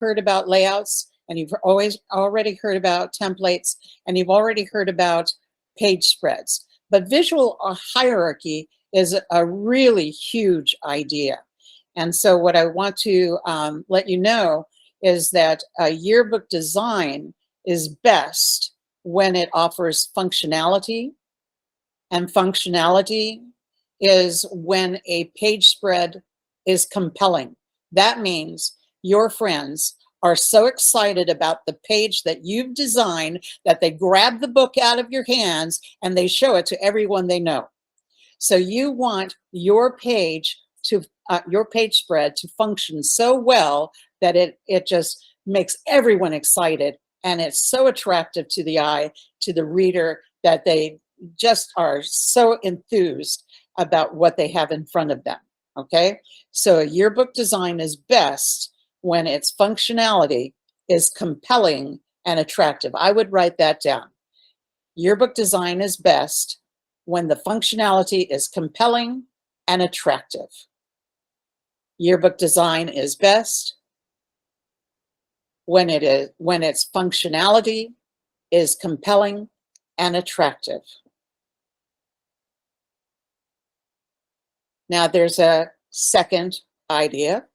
heard about layouts, and you've already heard about templates, and you've already heard about page spreads. But visual hierarchy is a really huge idea. And so what I want to let you know is that a yearbook design is best when it offers functionality, and functionality is when a page spread is compelling. That means your friends are so excited about the page that you've designed that they grab the book out of your hands and they show it to everyone they know. So you want your page spread to function so well that it just makes everyone excited, and it's so attractive to the eye, to the reader, that they just are so enthused about what they have in front of them. Okay, so a yearbook design is best when its functionality is compelling and attractive. I would write that down. Yearbook design is best when the functionality is compelling and attractive. Yearbook design is best when its functionality is compelling and attractive. Now there's a second idea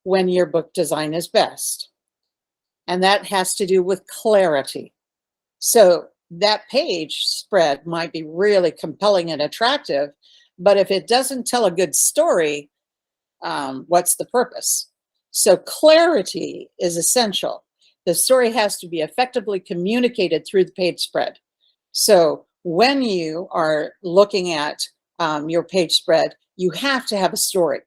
when yearbook design is best, and that has to do with clarity. So that page spread might be really compelling and attractive, but if it doesn't tell a good story, what's the purpose? So clarity is essential. The story has to be effectively communicated through the page spread. So when you are looking at your page spread, you have to have a story.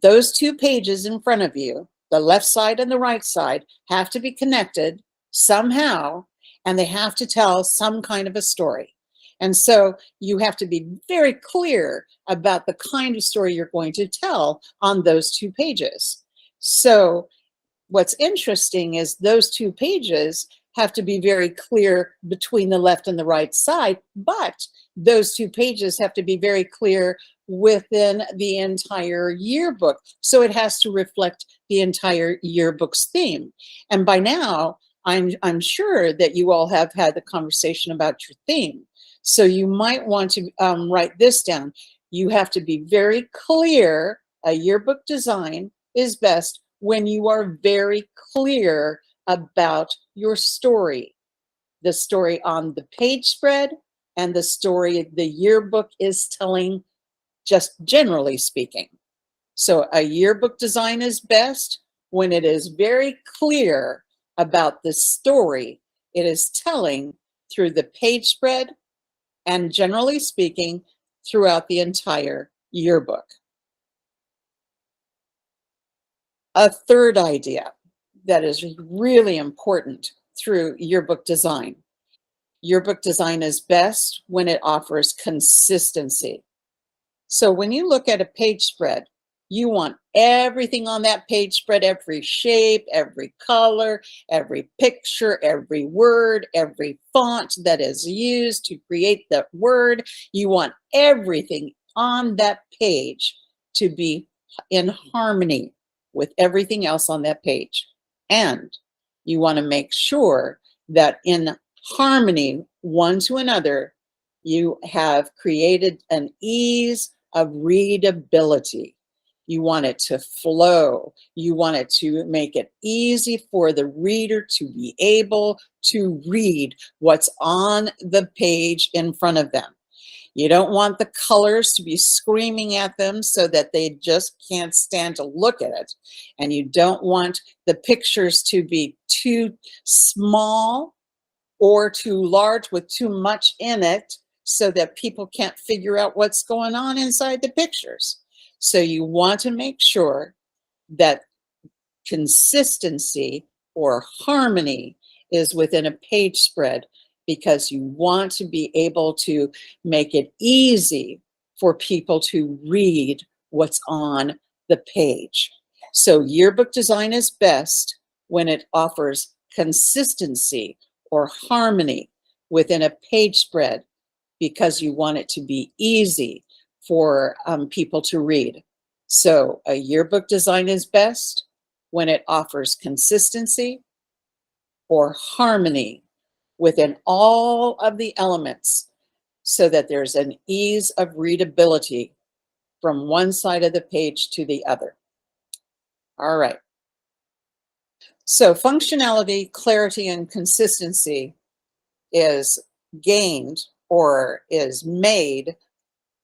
Those two pages in front of you, the left side and the right side, have to be connected somehow, and they have to tell some kind of a story. And so you have to be very clear about the kind of story you're going to tell on those two pages. So what's interesting is those two pages have to be very clear between the left and the right side, but those two pages have to be very clear within the entire yearbook. So it has to reflect the entire yearbook's theme. And by now, I'm sure that you all have had the conversation about your theme. So you might want to write this down. You have to be very clear. A yearbook design is best when you are very clear about your story, the story on the page spread and the story the yearbook is telling, just generally speaking. So a yearbook design is best when it is very clear about the story it is telling through the page spread and, generally speaking, throughout the entire yearbook. A third idea that is really important through yearbook design. Yearbook design is best when it offers consistency. So when you look at a page spread, you want everything on that page spread, every shape, every color, every picture, every word, every font that is used to create that word. You want everything on that page to be in harmony with everything else on that page. And you want to make sure that in harmony one to another, you have created an ease of readability. You want it to flow. You want it to make it easy for the reader to be able to read what's on the page in front of them. You don't want the colors to be screaming at them so that they just can't stand to look at it. And you don't want the pictures to be too small or too large with too much in it so that people can't figure out what's going on inside the pictures. So you want to make sure that consistency or harmony is within a page spread, because you want to be able to make it easy for people to read what's on the page. So yearbook design is best when it offers consistency or harmony within a page spread, because you want it to be easy for people to read. So a yearbook design is best when it offers consistency or harmony within all of the elements so that there's an ease of readability from one side of the page to the other. All right. So functionality, clarity, and consistency is gained or is made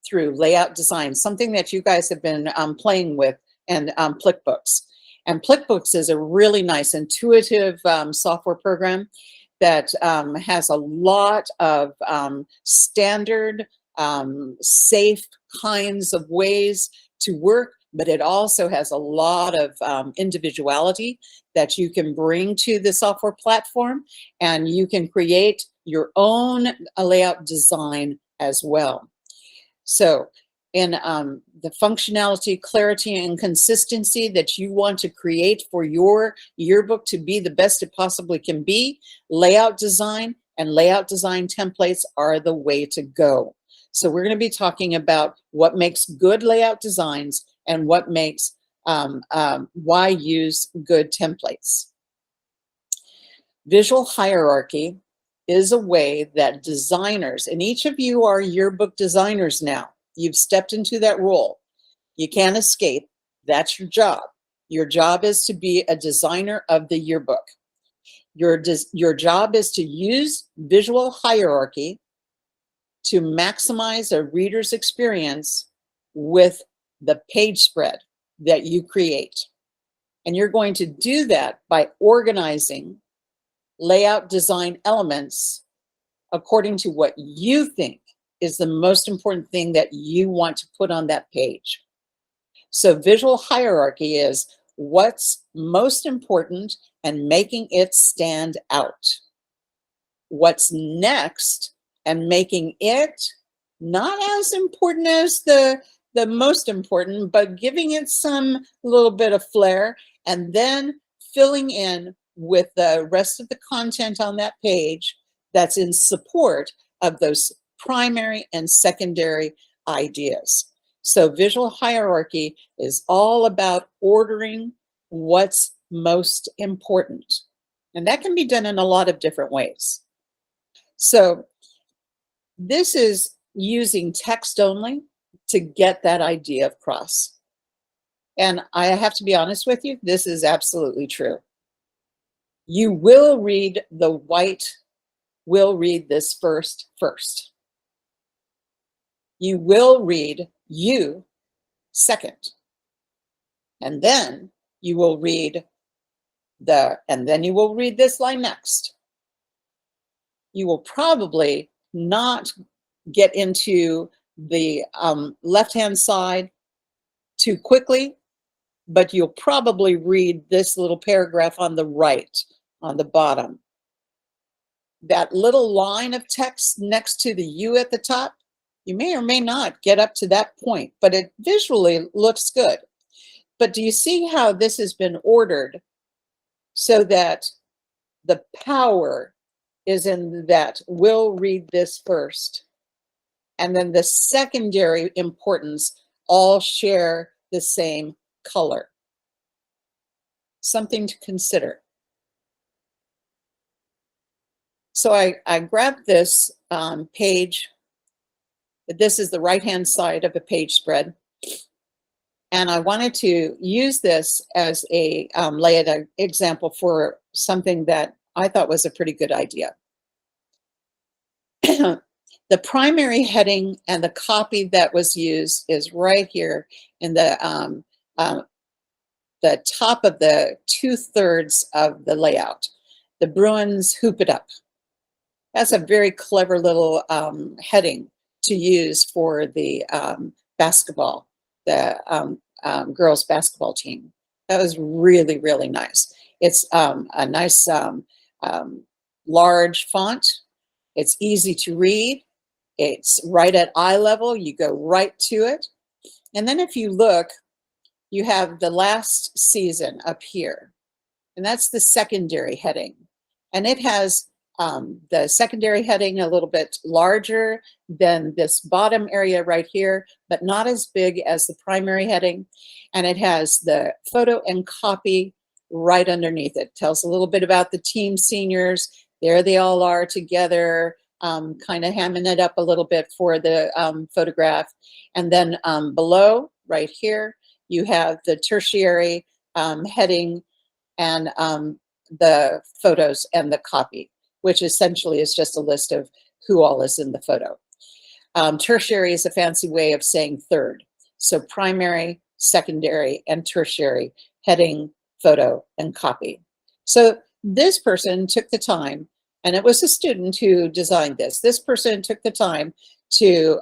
through layout design, something that you guys have been playing with, and PlickBooks. And PlickBooks is a really nice intuitive software program that has a lot of standard, safe kinds of ways to work, but it also has a lot of individuality that you can bring to the software platform, and you can create your own layout design as well. So in the functionality, clarity, and consistency that you want to create for your yearbook to be the best it possibly can be, layout design and layout design templates are the way to go. So we're going to be talking about what makes good layout designs and what makes, why use good templates. Visual hierarchy is a way that designers, and each of you are yearbook designers now. You've stepped into that role. You can't escape. That's your job. Your job is to be a designer of the yearbook. Your job is to use visual hierarchy to maximize a reader's experience with the page spread that you create. And you're going to do that by organizing layout design elements according to what you think is the most important thing that you want to put on that page. So visual hierarchy is what's most important and making it stand out. What's next and making it not as important as the most important, but giving it some little bit of flair, and then filling in with the rest of the content on that page that's in support of those primary and secondary ideas. So visual hierarchy is all about ordering what's most important. And that can be done in a lot of different ways. So this is using text only to get that idea across. And I have to be honest with you, this is absolutely true. You will read the white, will read this first. You will read you second. And then you will read you will read this line next. You will probably not get into the left-hand side too quickly, but you'll probably read this little paragraph on the right, on the bottom. That little line of text next to the U at the top, you may or may not get up to that point, but it visually looks good. But do you see how this has been ordered so that the power is in that we'll read this first, and then the secondary importance all share the same color? Something to consider. So I grabbed this page. This is the right-hand side of a page spread. And I wanted to use this as a layout example for something that I thought was a pretty good idea. The primary heading and the copy that was used is right here in the top of the 2/3 of the layout. The Bruins hoop it up. That's a very clever little heading to use for the basketball, the girls basketball team. That was really, really nice. It's a nice large font. It's easy to read. It's right at eye level. You go right to it. And then if you look, you have the last season up here. And that's the secondary heading. And it has the secondary heading a little bit larger than this bottom area right here, but not as big as the primary heading. And it has the photo and copy right underneath it. Tells a little bit about the team seniors. There they all are together, kind of hamming it up a little bit for the photograph. And then below, right here, you have the tertiary heading and the photos and the copy, which essentially is just a list of who all is in the photo. Tertiary is a fancy way of saying third. So primary, secondary, and tertiary, heading, photo, and copy. So this person took the time, and it was a student who designed this. This person took the time to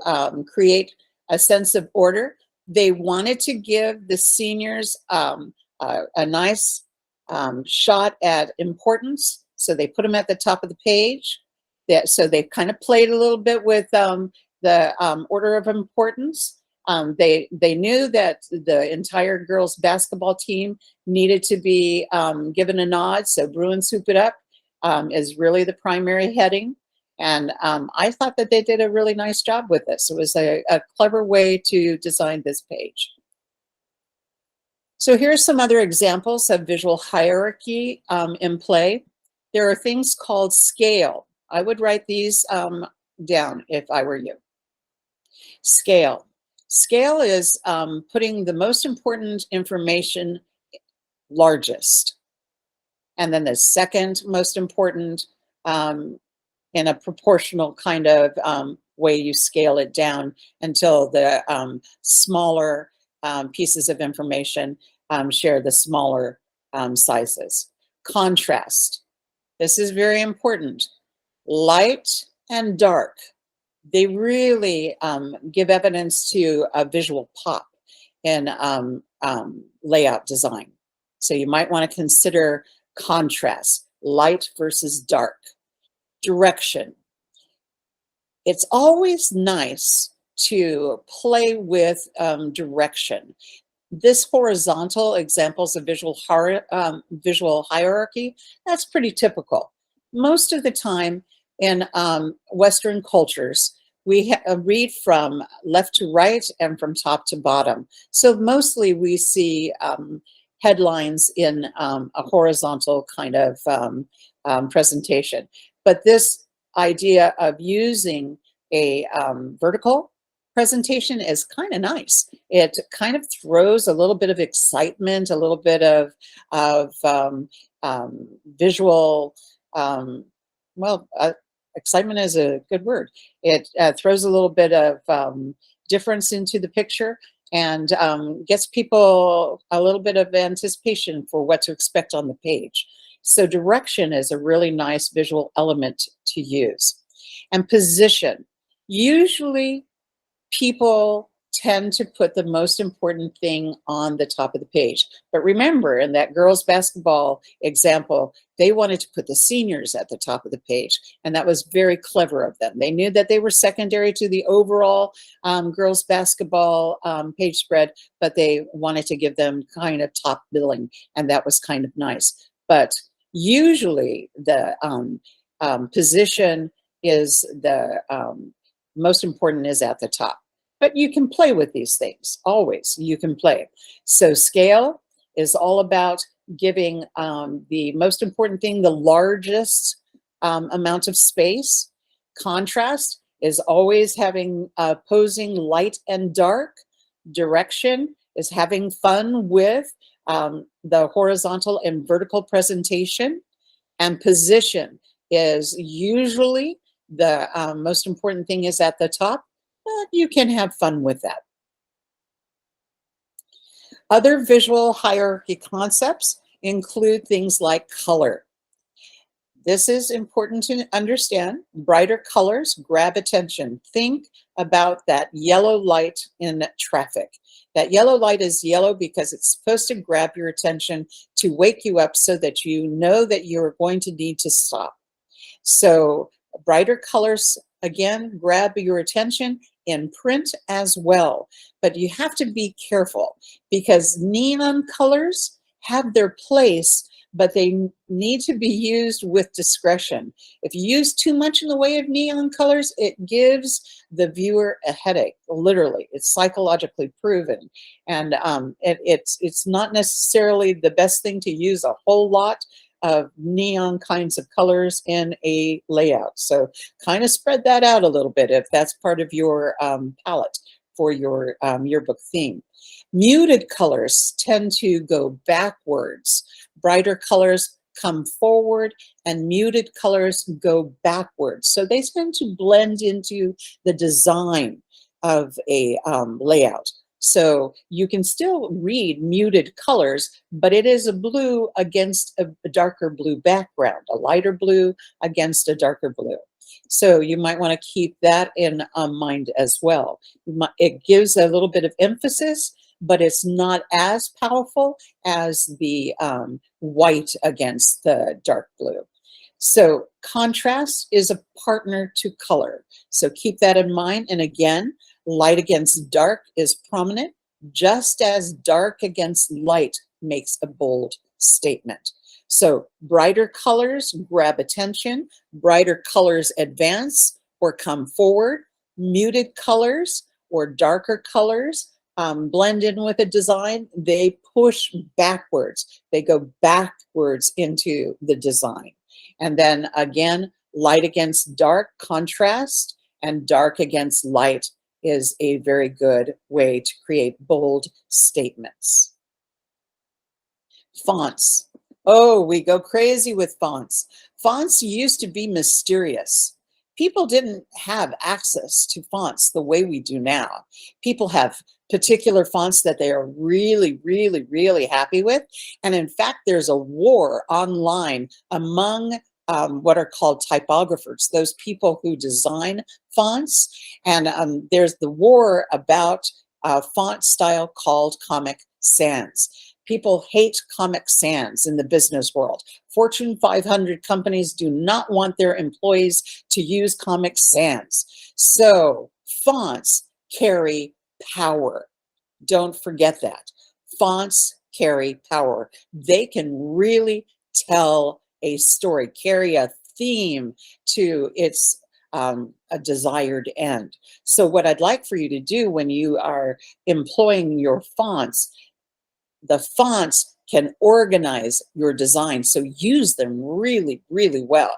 create a sense of order. They wanted to give the seniors a nice shot at importance. So they put them at the top of the page. So they kind of played a little bit with the order of importance. They knew that the entire girls basketball team needed to be given a nod. So Bruins Hoop It Up is really the primary heading. And I thought that they did a really nice job with this. It was a clever way to design this page. So here's some other examples of visual hierarchy in play. There are things called scale. I would write these down if I were you. Scale. Scale is putting the most important information largest. And then the second most important in a proportional kind of way you scale it down until the smaller pieces of information share the smaller sizes. Contrast. This is very important. Light and dark. They really give evidence to a visual pop in layout design. So you might want to consider contrast, light versus dark. Direction. It's always nice to play with direction. This horizontal examples of visual hierarchy, that's pretty typical. Most of the time in Western cultures, we read from left to right and from top to bottom. So mostly we see headlines in a horizontal kind of presentation. But this idea of using a vertical presentation is kind of nice. It kind of throws a little bit of excitement, a little bit of visual, excitement is a good word. It throws a little bit of difference into the picture and gets people a little bit of anticipation for what to expect on the page. So direction is a really nice visual element to use. And position. Usually people tend to put the most important thing on the top of the page. But remember, in that girls basketball example, they wanted to put the seniors at the top of the page. And that was very clever of them. They knew that they were secondary to the overall girls basketball page spread, but they wanted to give them kind of top billing. And that was kind of nice. But usually the position is the most important is at the top. But you can play with these things, always, you can play. So scale is all about giving the most important thing the largest amount of space. Contrast is always having opposing light and dark. Direction is having fun with the horizontal and vertical presentation. And position is usually the most important thing is at the top. You can have fun with that. Other visual hierarchy concepts include things like color. This is important to understand. Brighter colors grab attention. Think about that yellow light in traffic. That yellow light is yellow because it's supposed to grab your attention to wake you up so that you know that you're going to need to stop. So brighter colors, again, grab your attention in print as well. But you have to be careful because neon colors have their place, but they need to be used with discretion. If you use too much in the way of neon colors, it gives the viewer a headache, literally. It's psychologically proven. And it's not necessarily the best thing to use a whole lot of neon kinds of colors in a layout. So kind of spread that out a little bit if that's part of your palette for your yearbook theme. Muted colors tend to go backwards. Brighter colors come forward and muted colors go backwards. So they tend to blend into the design of a layout. So you can still read muted colors, but it is a blue against a darker blue background, a lighter blue against a darker blue. So you might want to keep that in mind as well. It gives a little bit of emphasis, but it's not as powerful as the white against the dark blue. So contrast is a partner to color. So keep that in mind. And again, light against dark is prominent, just as dark against light makes a bold statement. So brighter colors grab attention, brighter colors advance or come forward, muted colors or darker colors blend in with a design, they push backwards. They go backwards into the design. And then again, light against dark, contrast, and dark against light is a very good way to create bold statements. Fonts. Oh, we go crazy with fonts. Fonts used to be mysterious. People didn't have access to fonts the way we do now. People have particular fonts that they are really, really, really happy with. And in fact, there's a war online among what are called typographers, those people who design fonts. And there's the war about a font style called Comic Sans. People hate Comic Sans in the business world. Fortune 500 companies do not want their employees to use Comic Sans. So fonts carry power. Don't forget that. Fonts carry power. They can really tell a story, carry a theme to its a desired end. So what I'd like for you to do when you are employing your fonts, the fonts can organize your design, so use them really, really well.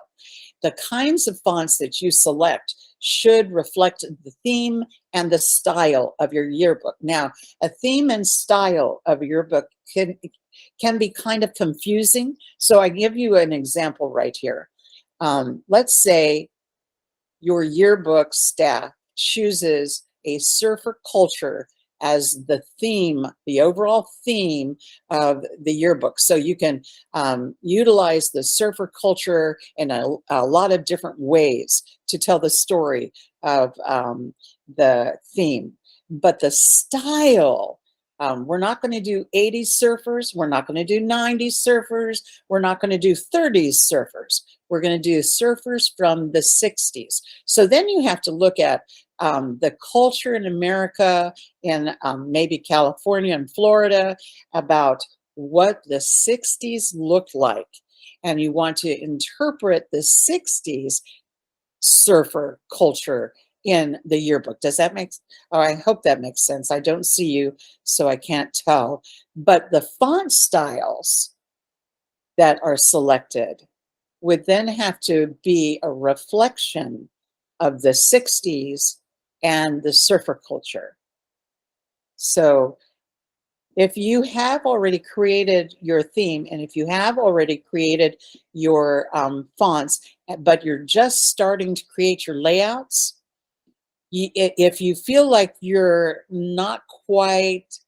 The kinds of fonts that you select should reflect the theme and the style of your yearbook. Now, a theme and style of your book can be kind of confusing, so I give you an example right here. Let's say your yearbook staff chooses a surfer culture as the theme, the overall theme of the yearbook. So you can utilize the surfer culture in a lot of different ways to tell the story of the theme. But the style, we're not going to do 80s surfers. We're not going to do 90s surfers. We're not going to do 30s surfers. We're going to do surfers from the 60s. So then you have to look at the culture in America, in maybe California and Florida, about what the 60s looked like. And you want to interpret the 60s surfer culture in the yearbook. Does that make, oh, I hope that makes sense. I don't see you, so I can't tell. But the font styles that are selected would then have to be a reflection of the 60s and the surfer culture. So if you have already created your theme, and if you have already created your fonts, but you're just starting to create your layouts, if you feel like you're not quite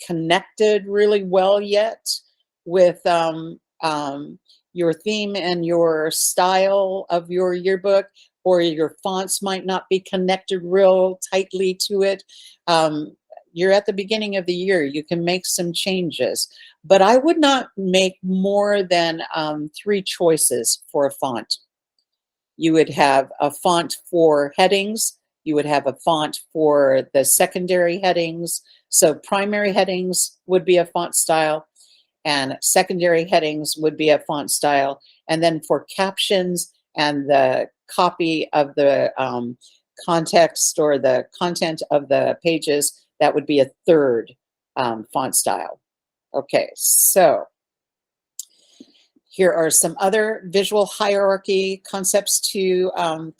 connected really well yet with your theme and your style of your yearbook, or your fonts might not be connected real tightly to it, you're at the beginning of the year. You can make some changes, but I would not make more than 3 choices for a font. You would have a font for headings. You would have a font for the secondary headings. So primary headings would be a font style. and secondary headings would be a font style. And then for captions and the copy of the context or the content of the pages, that would be a third font style. Okay, so here are some other visual hierarchy concepts to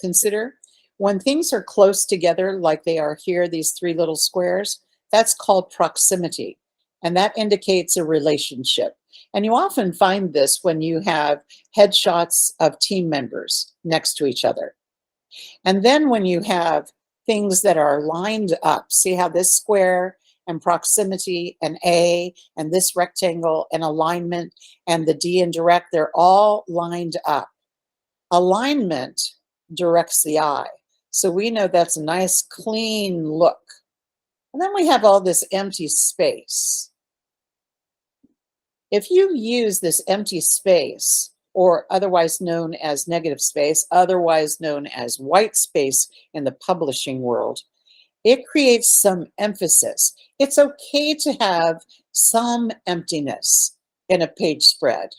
consider. When things are close together, like they are here, these three little squares, that's called proximity, and that indicates a relationship. And you often find this when you have headshots of team members next to each other. And then when you have things that are lined up, see how this square and proximity and A and this rectangle and alignment and the D and direct, they're all lined up. Alignment directs the eye. So we know that's a nice clean look. And then we have all this empty space. If you use this empty space, or otherwise known as negative space, otherwise known as white space in the publishing world, it creates some emphasis. It's okay to have some emptiness in a page spread.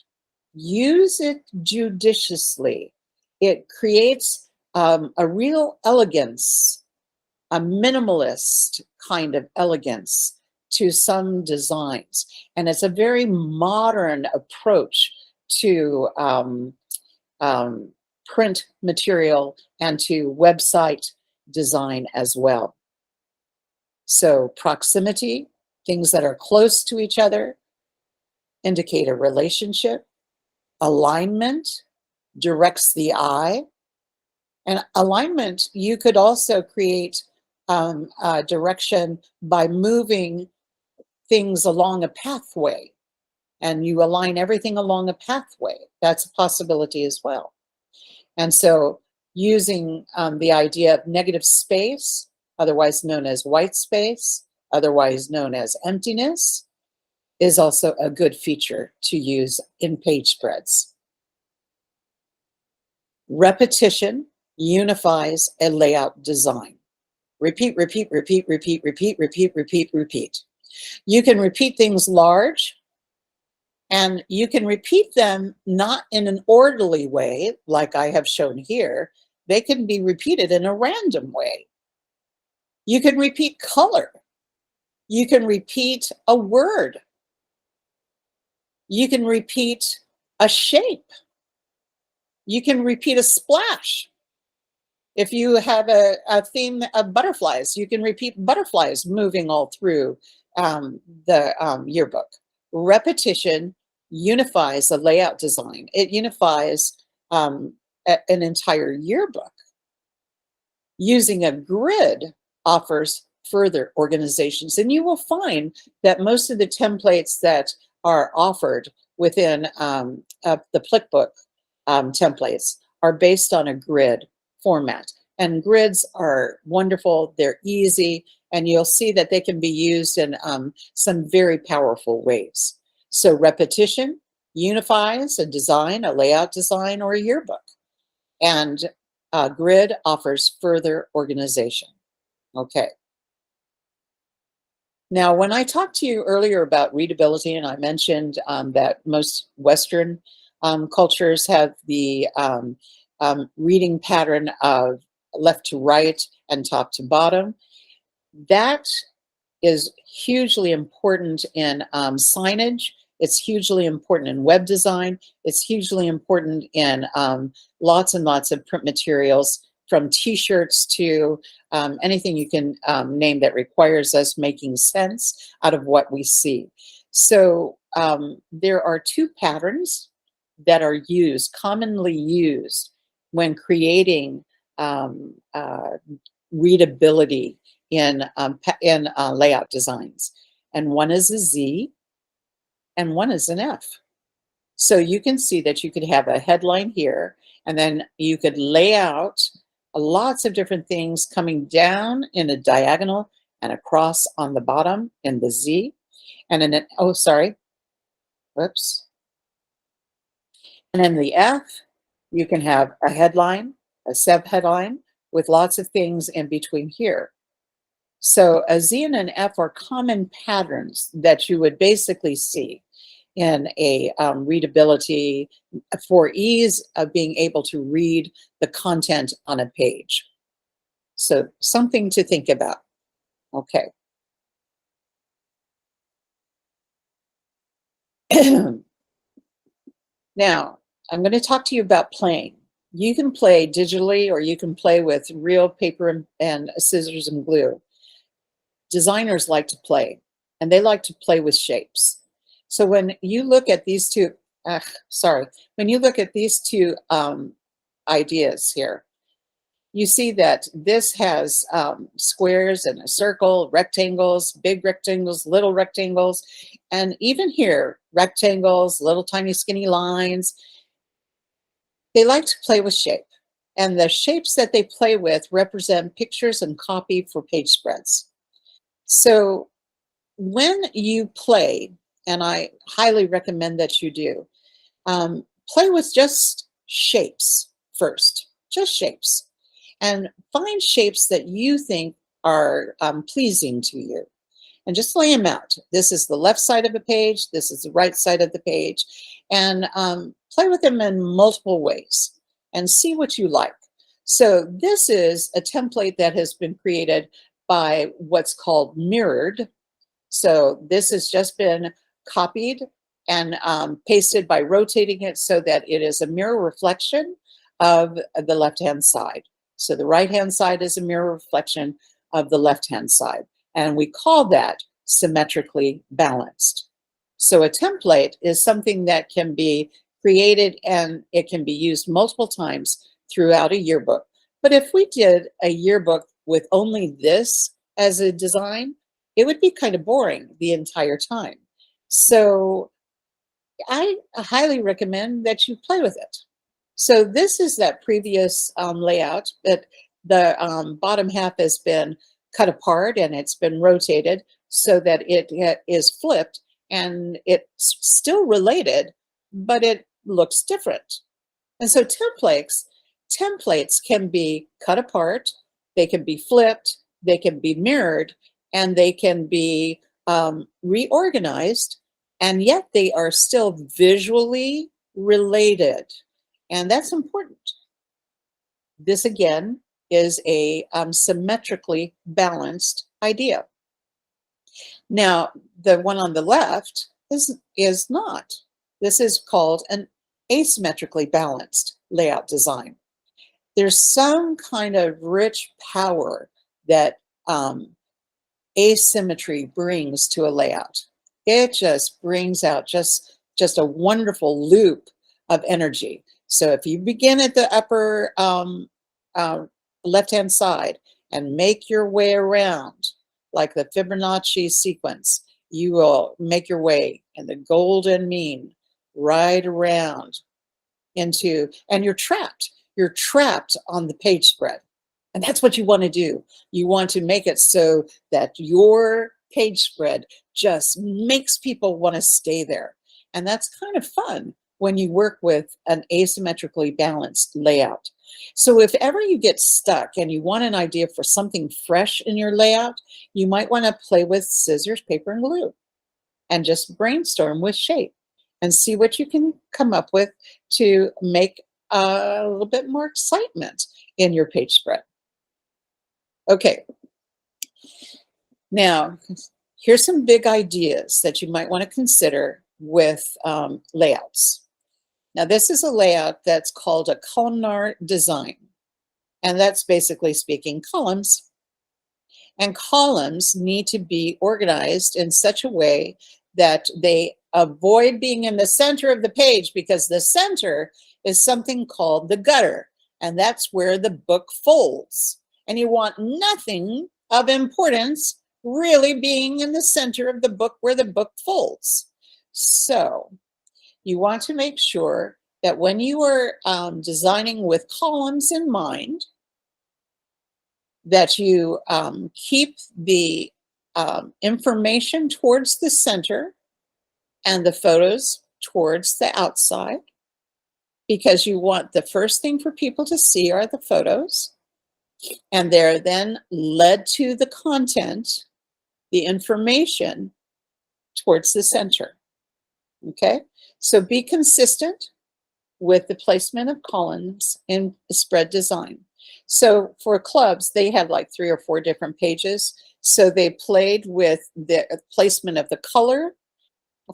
Use it judiciously. It creates a real elegance, a minimalist kind of elegance to some designs. And it's a very modern approach to print material and to website design as well. So proximity, things that are close to each other, indicate a relationship. Alignment directs the eye. And alignment, you could also create direction by moving things along a pathway. And you align everything along a pathway. That's a possibility as well. And so using the idea of negative space, otherwise known as white space, otherwise known as emptiness, is also a good feature to use in page spreads. Repetition unifies a layout design. Repeat, repeat, repeat, repeat, repeat, repeat, repeat, repeat. You can repeat things large, and you can repeat them not in an orderly way, like I have shown here. They can be repeated in a random way. You can repeat color. You can repeat a word. You can repeat a shape. You can repeat a splash. If you have a theme of butterflies, you can repeat butterflies moving all through the yearbook. Repetition unifies a layout design. It unifies an entire yearbook. Using a grid offers further organizations, and you will find that most of the templates that are offered within the Plickbook templates are based on a grid format. And grids are wonderful, they're easy, and you'll see that they can be used in some very powerful ways. So repetition unifies a design, a layout design, or a yearbook. And grid offers further organization. Okay. Now, when I talked to you earlier about readability, and I mentioned that most Western cultures have the reading pattern of left to right and top to bottom, that is hugely important in signage. It's hugely important in web design. It's hugely important in lots and lots of print materials, from t-shirts to anything you can name that requires us making sense out of what we see. So there are two patterns that are commonly used when creating readability in layout designs. And one is a Z and one is an F. So you can see that you could have a headline here, and then you could lay out lots of different things coming down in a diagonal and across on the bottom in the Z. And in an, oh, sorry, whoops. And in the F, you can have a headline, a subheadline, with lots of things in between here. So a Z and an F are common patterns that you would basically see in a readability for ease of being able to read the content on a page. So something to think about. Okay. Now, I'm going to talk to you about playing. You can play digitally or you can play with real paper and scissors and glue. Designers like to play, and they like to play with shapes. So when you look at these two, when you look at these two ideas here, you see that this has squares and a circle, rectangles, big rectangles, little rectangles, and even here, rectangles, little tiny skinny lines. They like to play with shape, and the shapes that they play with represent pictures and copy for page spreads. So when you play, and I highly recommend that you do, play with just shapes first, just shapes, and find shapes that you think are pleasing to you, and just lay them out. This is the left side of the page, this is the right side of the page, and play with them in multiple ways and see what you like. So this is a template that has been created by what's called mirrored. So this has just been copied and pasted by rotating it so that it is a mirror reflection of the left-hand side. So the right-hand side is a mirror reflection of the left-hand side. And we call that symmetrically balanced. So a template is something that can be created and it can be used multiple times throughout a yearbook. But if we did a yearbook with only this as a design, it would be kind of boring the entire time. So I highly recommend that you play with it. So this is that previous layout, that the bottom half has been cut apart and it's been rotated so that it is flipped, and it's still related, but it looks different. And so templates can be cut apart, they can be flipped, they can be mirrored, and they can be reorganized, and yet they are still visually related. And that's important. This again is a symmetrically balanced idea. Now, the one on the left is not. This is called an asymmetrically balanced layout design. There's some kind of rich power that asymmetry brings to a layout. It just brings out just a wonderful loop of energy. So if you begin at the upper left-hand side and make your way around like the Fibonacci sequence, you will make your way in the golden mean right around into, and you're trapped. You're trapped on the page spread. And that's what you want to do. You want to make it so that your page spread just makes people want to stay there. And that's kind of fun when you work with an asymmetrically balanced layout. So if ever you get stuck and you want an idea for something fresh in your layout, you might want to play with scissors, paper, and glue and just brainstorm with shape and see what you can come up with to make a little bit more excitement in your page spread. Okay, now here's some big ideas that you might want to consider with layouts. Now this is a layout that's called a columnar design, and that's basically speaking columns. And columns need to be organized in such a way that they avoid being in the center of the page, because the center is something called the gutter, and that's where the book folds. And you want nothing of importance really being in the center of the book where the book folds. So you want to make sure that when you are designing with columns in mind, that you keep the information towards the center and the photos towards the outside, because you want the first thing for people to see are the photos, and they're then led to the content, the information, towards the center. Okay, so be consistent with the placement of columns in spread design. So for clubs, they had like 3 or 4 different pages. So they played with the placement of the color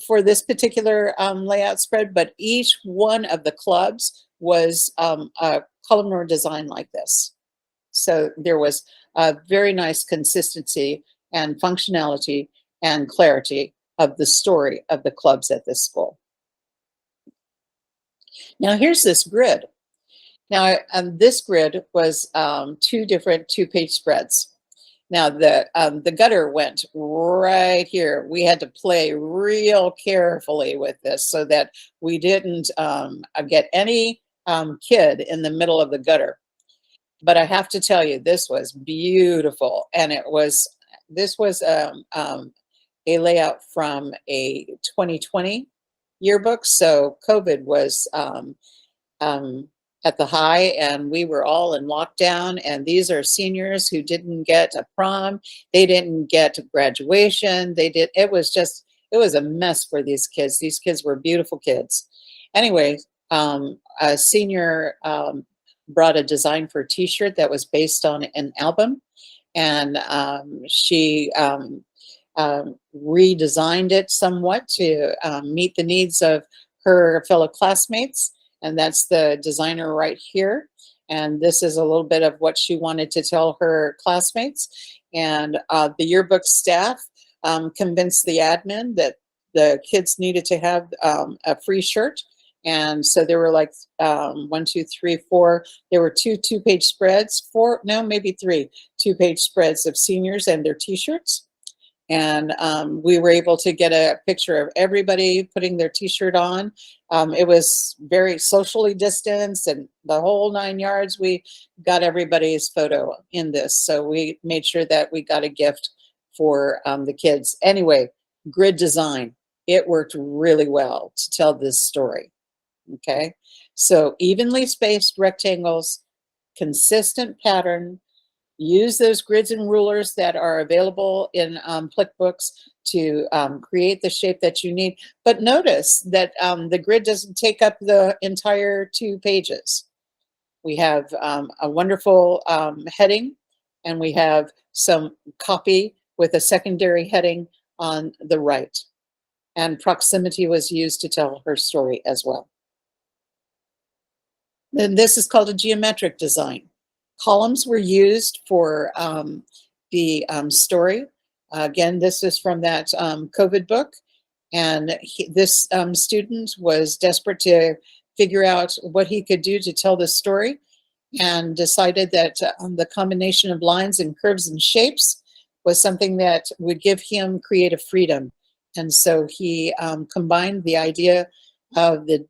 for this particular layout spread, but each one of the clubs was a columnar design like this. So there was a very nice consistency and functionality and clarity of the story of the clubs at this school. Now here's this grid. Now this grid was 2 different 2-page spreads. Now the gutter went right here. We had to play real carefully with this so that we didn't get any kid in the middle of the gutter. But I have to tell you, this was beautiful, and this was a layout from a 2020 yearbook. So COVID was at the high, and we were all in lockdown. And these are seniors who didn't get a prom, they didn't get graduation. It was a mess for these kids. These kids were beautiful kids. Anyway, a senior brought a design for a T-shirt that was based on an album, and she redesigned it somewhat to meet the needs of her fellow classmates. And that's the designer right here. And this is a little bit of what she wanted to tell her classmates. And the yearbook staff convinced the admin that the kids needed to have a free shirt. And so there were like 1, 2, 3, 4. There were 2 2-page spreads, 4, no, maybe 3 2-page spreads of seniors and their T-shirts. And we were able to get a picture of everybody putting their T-shirt on. It was very socially distanced and the whole 9 yards. We got everybody's photo in this. So we made sure that we got a gift for the kids. Anyway, grid design. It worked really well to tell this story. Okay, so evenly spaced rectangles, consistent pattern. Use those grids and rulers that are available in Plickbooks to create the shape that you need. But notice that the grid doesn't take up the entire 2 pages. We have a wonderful heading, and we have some copy with a secondary heading on the right. And proximity was used to tell her story as well. Then this is called a geometric design. Columns were used for the story. Again, this is from that COVID book. And this student was desperate to figure out what he could do to tell the story, and decided that the combination of lines and curves and shapes was something that would give him creative freedom. And so he combined the idea of the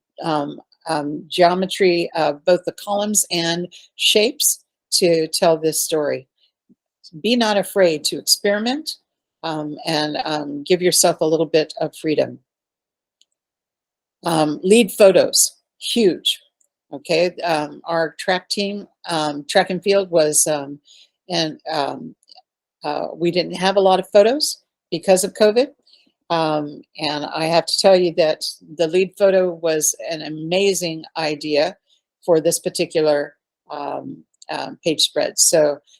geometry of both the columns and shapes to tell this story. Be not afraid to experiment and give yourself a little bit of freedom. Lead photos, huge. Okay, our track team, track and field was, we didn't have a lot of photos because of COVID. And I have to tell you that the lead photo was an amazing idea for this particular page spread. So